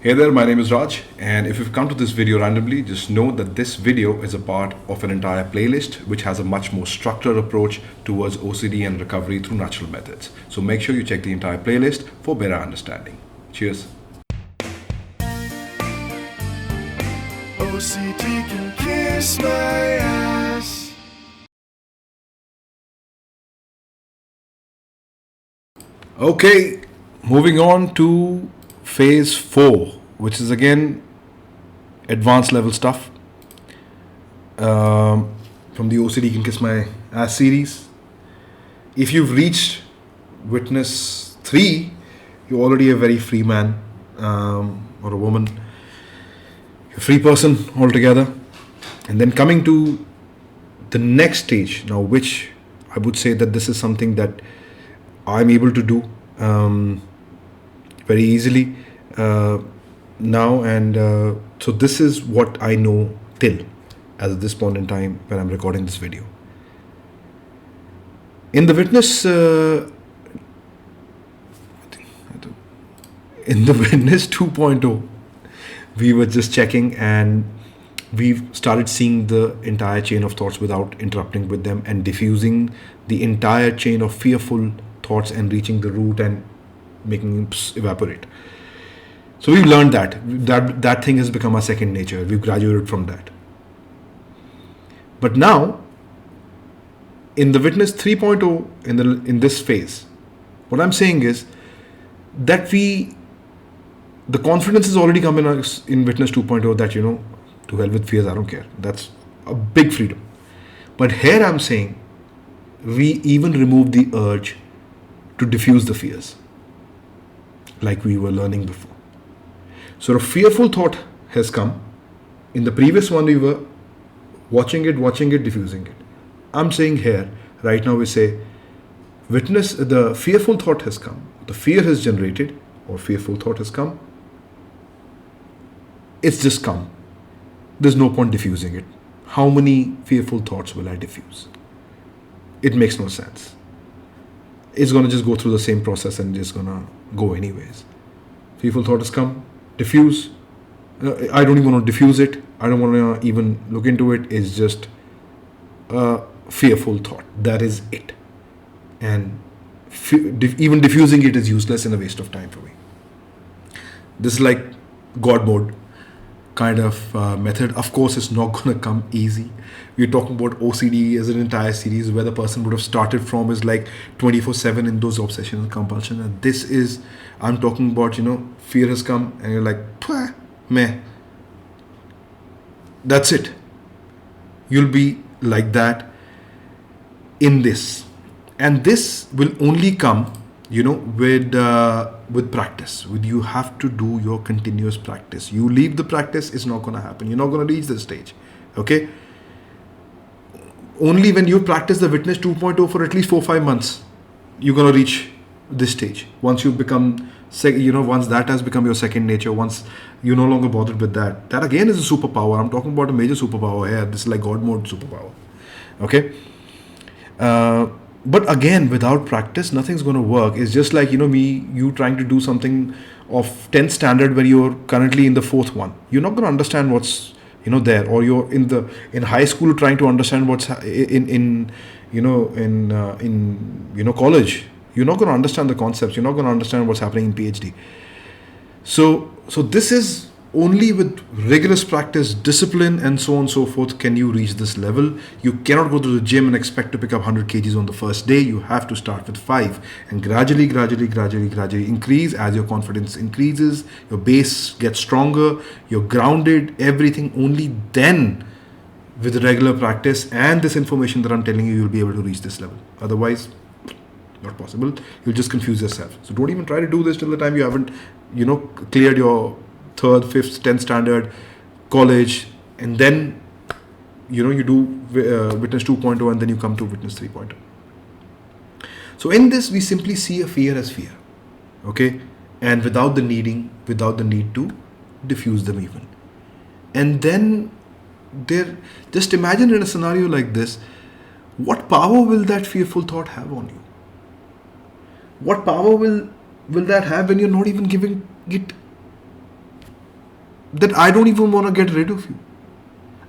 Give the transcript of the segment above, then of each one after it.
Hey there, my name is Raj, and if you've come to this video randomly, just know that this video is a part of an entire playlist which has a much more structured approach towards OCD and recovery through natural methods. So make sure you check the entire playlist for better understanding. Cheers. OCD can kiss my ass. Okay, moving on to phase 4, which is again advanced level stuff from the OCD Can Kiss My Ass series. If you've reached witness 3, you're already a very free man or a woman. You're a free person altogether. And then coming to the next stage now, which I would say that this is something that I'm able to do very easily now, and so this is what I know till at this point in time when I'm recording this video. In the witness in the witness 2.0, we were just checking and we've started seeing the entire chain of thoughts without interrupting with them and diffusing the entire chain of fearful thoughts and reaching the root and making them evaporate. So we've learned that thing has become our second nature. We've graduated from that. But now, in the witness 3.0, in this phase, what I'm saying is that the confidence has already come in us in witness 2.0 that, to hell with fears, I don't care. That's a big freedom. But here I'm saying we even remove the urge to diffuse the fears like we were learning before. So a fearful thought has come. In the previous one we were watching it, diffusing it. I'm saying here, right now we say, witness, the fearful thought has come. The fear has generated, or fearful thought has come. It's just come. There's no point diffusing it. How many fearful thoughts will I diffuse? It makes no sense. It's going to just go through the same process and just going to go anyways. Fearful thought has come, diffuse. I don't even want to diffuse it. I don't want to even look into it. It's just a fearful thought. That is it. And even diffusing it is useless and a waste of time for me. This is like God mode kind of method. Of course, it's not going to come easy. We're talking about OCD as an entire series where the person would have started from is like 24/7 in those obsession and compulsion. And this is, I'm talking about, fear has come and you're like, meh. That's it. You'll be like that in this. And this will only come, with practice. You have to do your continuous practice. You leave the practice, it's not going to happen. You're not going to reach this stage. Okay? Only when you practice the witness 2.0 for at least 4-5 months, you're going to reach this stage. Once you become, once that has become your second nature, once you're no longer bothered with that, that again is a superpower. I'm talking about a major superpower here. This is like God mode superpower. Okay? But again, without practice, nothing's going to work. It's just like, you trying to do something of 10th standard where you're currently in the 4th one. You're not going to understand what's, there. Or you're in high school trying to understand what's in college. You're not going to understand the concepts. You're not going to understand what's happening in PhD. So this is only with rigorous practice, discipline, and so on and so forth can you reach this level. You cannot go to the gym and expect to pick up 100 kgs on the first day. You have to start with 5 and gradually increase as your confidence increases, your base gets stronger, you're grounded, everything. Only then, with regular practice and this information that I'm telling you, you'll be able to reach this level. Otherwise, not possible. You'll just confuse yourself. So don't even try to do this till the time you haven't, cleared your 3rd, 5th, 10th standard, college, and then, you do witness 2.0 and then you come to witness 3.0. So in this, we simply see a fear as fear, okay? And without the need to diffuse them even. And then just imagine in a scenario like this, what power will that fearful thought have on you? What power will that have when you're not even giving it that I don't even want to get rid of you.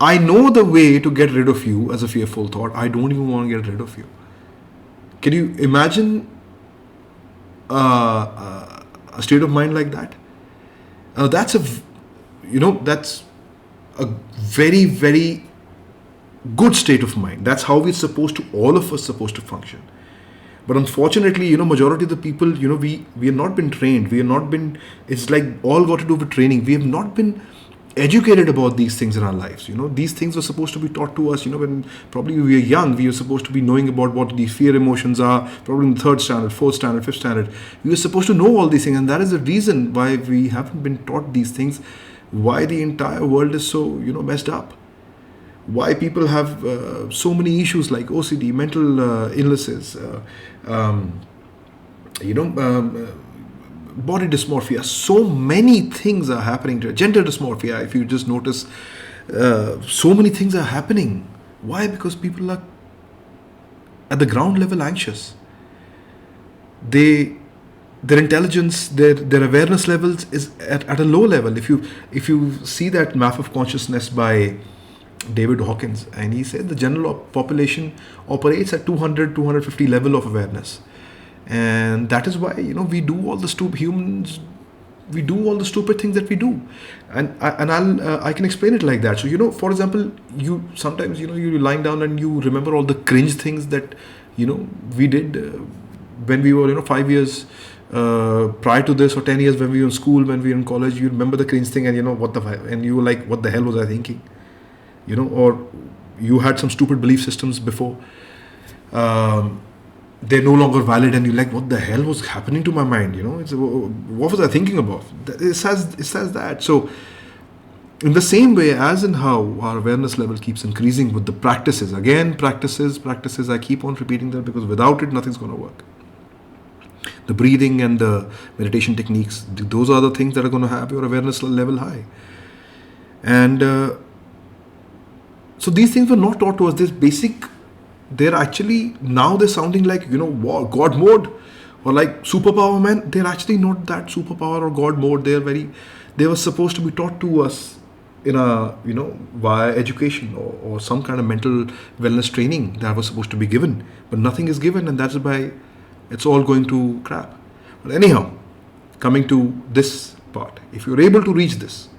I know the way to get rid of you as a fearful thought. I don't even want to get rid of you. Can you imagine a state of mind like that? That's that's a very, very good state of mind. That's how we're supposed to, all of us supposed to function. But unfortunately, majority of the people, we have not been trained. We have not been. It's like all got to do with training. We have not been educated about these things in our lives. These things were supposed to be taught to us. When probably we were young, we were supposed to be knowing about what these fear emotions are. Probably in the third standard, fourth standard, fifth standard, we were supposed to know all these things, and that is the reason why we haven't been taught these things. Why the entire world is so messed up. Why people have so many issues like OCD, mental illnesses, body dysmorphia. So many things are happening to gender dysmorphia. If you just notice, so many things are happening. Why? Because people are at the ground level anxious. Their intelligence, their awareness levels is at a low level. If you see that map of consciousness by David Hawkins, and he said the general population operates at 200, 250 level of awareness, and that is why we do all the humans, we do all the stupid things that we do, and I can explain it like that. So for example, you sometimes you're lying down and you remember all the cringe things that we did when we were 5 years prior to this, or 10 years when we were in school, when we were in college. You remember the cringe thing, and and you were like, what the hell was I thinking? Or you had some stupid belief systems before. They're no longer valid, and you're like, what the hell was happening to my mind? What was I thinking about? It says that. So, in the same way as in how our awareness level keeps increasing with the practices, again, practices, I keep on repeating that because without it, nothing's going to work. The breathing and the meditation techniques, those are the things that are going to have your awareness level high. And so these things were not taught to us. This basic, they're actually, now they're sounding like, God mode or like superpower, man. They're actually not that superpower or God mode. They were supposed to be taught to us in via education or some kind of mental wellness training that was supposed to be given. But nothing is given, and that's why it's all going to crap. But anyhow, coming to this part, if you're able to reach this,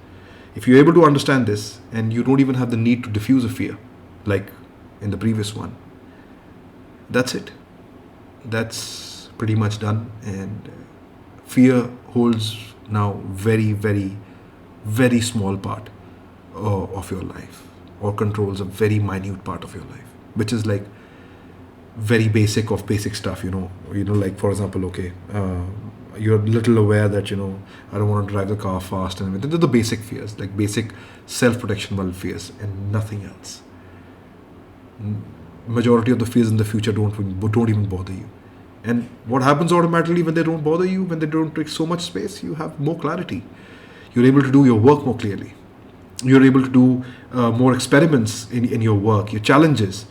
if you're able to understand this, and you don't even have the need to diffuse a fear, like in the previous one, that's it. That's pretty much done. And fear holds now very, very, very small part of your life, or controls a very minute part of your life, which is like very basic of basic stuff. Like for example, okay, you're a little aware that I don't want to drive the car fast, and everything. They're the basic fears, like basic self-protection level fears, and nothing else. Majority of the fears in the future don't even bother you. And what happens automatically when they don't bother you, when they don't take so much space, you have more clarity. You're able to do your work more clearly. You're able to do more experiments in your work, your challenges.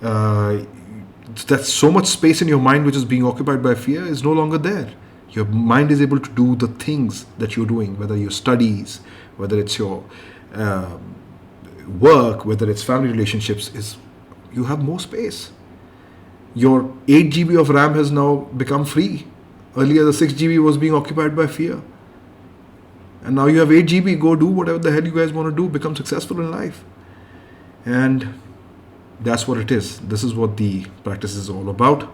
That's so much space in your mind which is being occupied by fear is no longer there. Your mind is able to do the things that you're doing, whether your studies, whether it's your work, whether it's family relationships. You have more space. Your 8 GB of RAM has now become free. Earlier the 6 GB was being occupied by fear. And now you have 8 GB, go do whatever the hell you guys want to do, become successful in life. And that's what it is. This is what the practice is all about.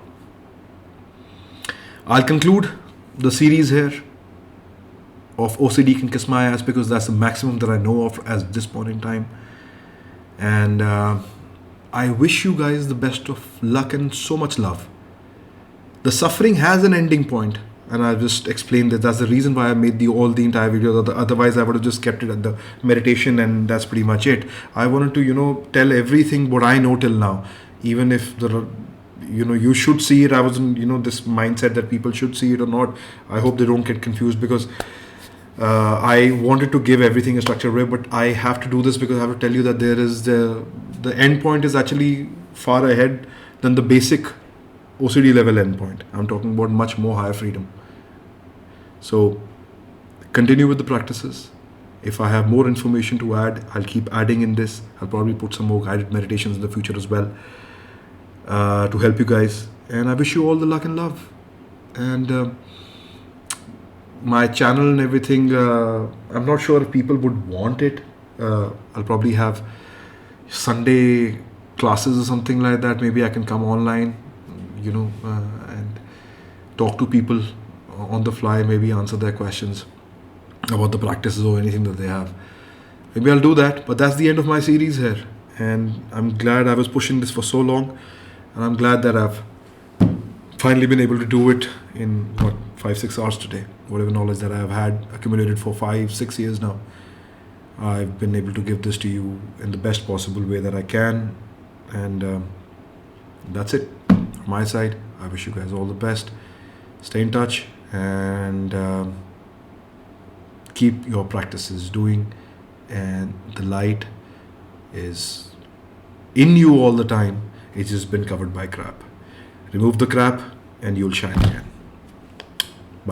I'll conclude the series here of OCD Can Kiss My Ass because that's the maximum that I know of at this point in time. And I wish you guys the best of luck and so much love. The suffering has an ending point, and I've just explained that that's the reason why I made the entire video. Otherwise I would have just kept it at the meditation, and that's pretty much it. I wanted to tell everything what I know till now, even if you should see it. I was in this mindset that people should see it or not. I hope they don't get confused, because I wanted to give everything a structured way, but I have to do this because I have to tell you that there is the end point is actually far ahead than the basic OCD level endpoint. I'm talking about much more higher freedom. So continue with the practices, If I have more information to add, I'll keep adding in this. I'll probably put some more guided meditations in the future as well, to help you guys. And I wish you all the luck and love. And my channel and everything, I'm not sure if people would want it. I'll probably have Sunday classes or something like that. Maybe I can come online, and talk to people on the fly, maybe answer their questions about the practices or anything that they have. Maybe I'll do that. But that's the end of my series here. And I'm glad I was pushing this for so long. And I'm glad that I've finally been able to do it in 5-6 hours today. Whatever knowledge that I have had accumulated for 5-6 years now, I've been able to give this to you in the best possible way that I can. And that's it from my side. I wish you guys all the best. Stay in touch and keep your practices doing. And the light is in you all the time. It's just been covered by crap. Remove the crap and you'll shine again.